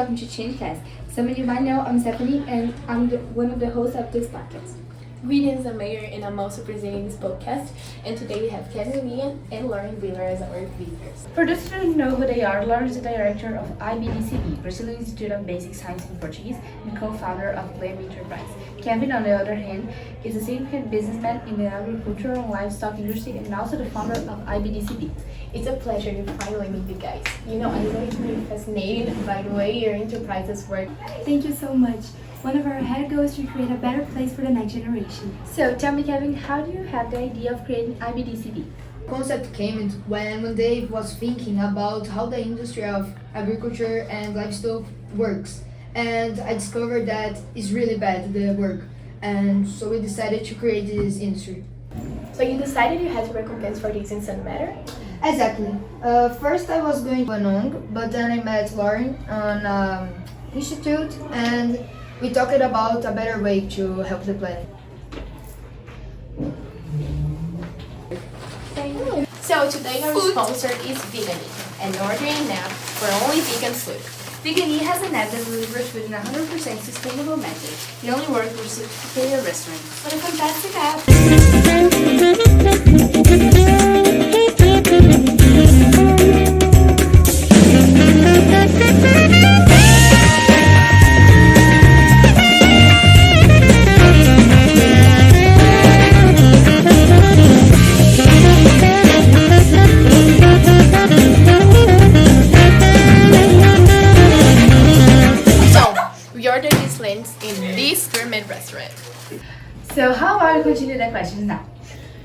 welcome to ChangeCast. Some of you might know I'm Stephanie, and I'm one of the hosts of this podcast. Greetings, I'm Mayor, and I'm also presenting this podcast. And today we have Kevin Leon and Lauren Wheeler as our visitors. For those who don't know who they are, Lauren is the director of IBDCB, Brazilian Institute of Basic Science in Portuguese, and co-founder of Blame Enterprise. Kevin, on the other hand, is a significant businessman in the agricultural and livestock industry and also the founder of IBDCB. It's a pleasure to finally meet you guys. I'm going to be fascinated by the way your enterprises work. Thank you so much. One of our head goals is to create a better place for the next generation. So tell me, Kevin, how do you have the idea of creating IBDCB? Concept came when one day I was thinking about how the industry of agriculture and livestock works, and I discovered that it's really bad, the work, and so we decided to create this industry. So you decided you had to recompense for this in some matter? Exactly. First I was going to an ONG, but then I met Lauren on institute, and we talked about a better way to help the planet. So today our sponsor is Vegani, an ordering app for only vegan food. Vegani has an app that delivers food in a 100% sustainable method. It only works for certificated restaurants. What a fantastic app! We ordered these lens in this gourmet restaurant. So how about we continue the questions now?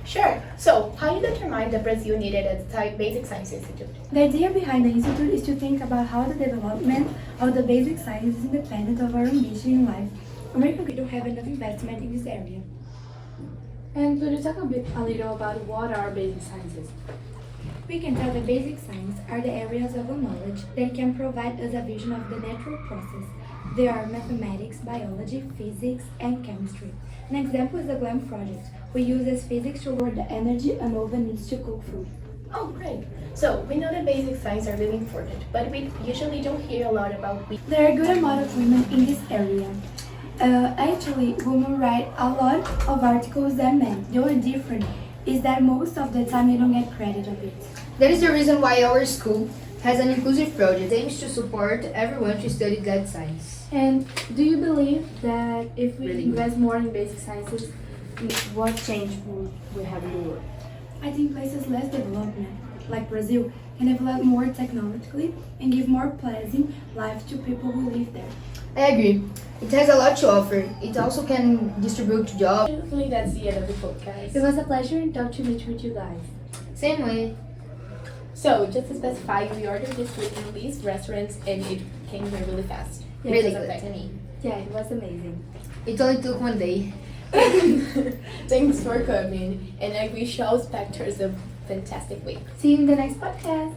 Sure. So, how you determine that Brazil needed a basic science institute? The idea behind the institute is to think about how the development of the basic science is independent of our ambition in life. America don't have enough investment in this area. And could you talk a little about what are basic sciences? We can tell that basic science are the areas of knowledge that can provide us a vision of the natural process. They are mathematics, biology, physics, and chemistry. An example is the GLAM project. We use physics to lower the energy an oven needs to cook food. Oh, great. So, we know that basic science are really important, but we usually don't hear a lot about There are a good amount of women in this area. Actually, women write a lot of articles than men. The only difference is that most of the time you don't get credit of it. That is the reason why our school has an inclusive project that aims to support everyone to study that science. And do you believe that if we invest more in basic sciences, what change will we have in the world? I think places less developed, like Brazil, can develop more technologically and give more pleasant life to people who live there. I agree. It has a lot to offer. It also can distribute jobs. Basically, that's the end of the podcast. It was a pleasure and talk to meet with you guys. Same way. So, just to specify, we ordered this food in these restaurants and it came here really fast. Yeah, Really Because of good. Bethany. Yeah, it was amazing. It only took one day. Thanks for coming, and I wish all spectators a fantastic week. See you in the next podcast.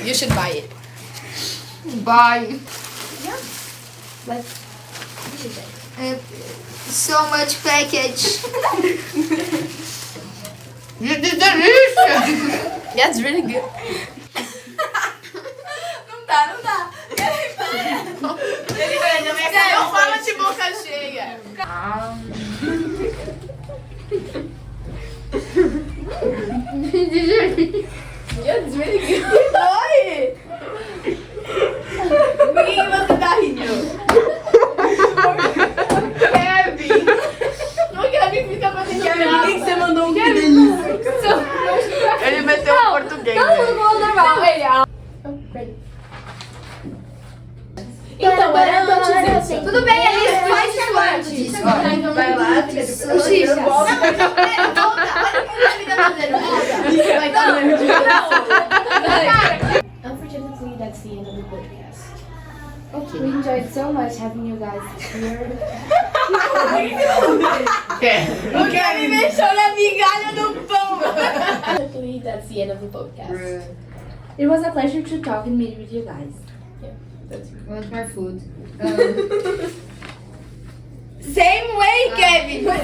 You should buy it. Bye. Let's. So much package. Que delícia! Yeah, it's really good. Não dá. Não fala de boca cheia. Yeah, it's really good. Oi! Por que você tá rindo? Kevin! O Kevin fica fazendo graça. Por que você mandou um que delícia? Ele meteu um português. Normal, ele. Então, era antes isso. Tudo bem, Alice, faz antes. Vai lá, Sushi. volta. Olha que Isso vai estar no mesmo dia. Unfortunately, that's the end of the podcast. Okay. We enjoyed so much having you guys here. O Kevin mexeu na migalha do pão. Unfortunately, that's the end of the podcast. It was a pleasure to talk and meet with you guys. That's Want more food? Same way, Kevin! Duas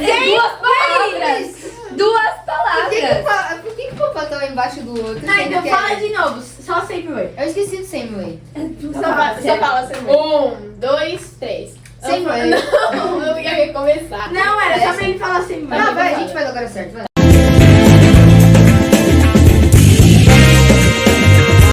palavras! Duas palavras! Por que o papai tava embaixo do outro? Tá, então fala de novo. Só sempre way. Eu esqueci do same way. Só fala sempre way. 1, 2, 3. Same way. Não, eu ia recomeçar. Não, era só pra ele falar sempre way. Ah, vai, a gente faz agora certo, vai.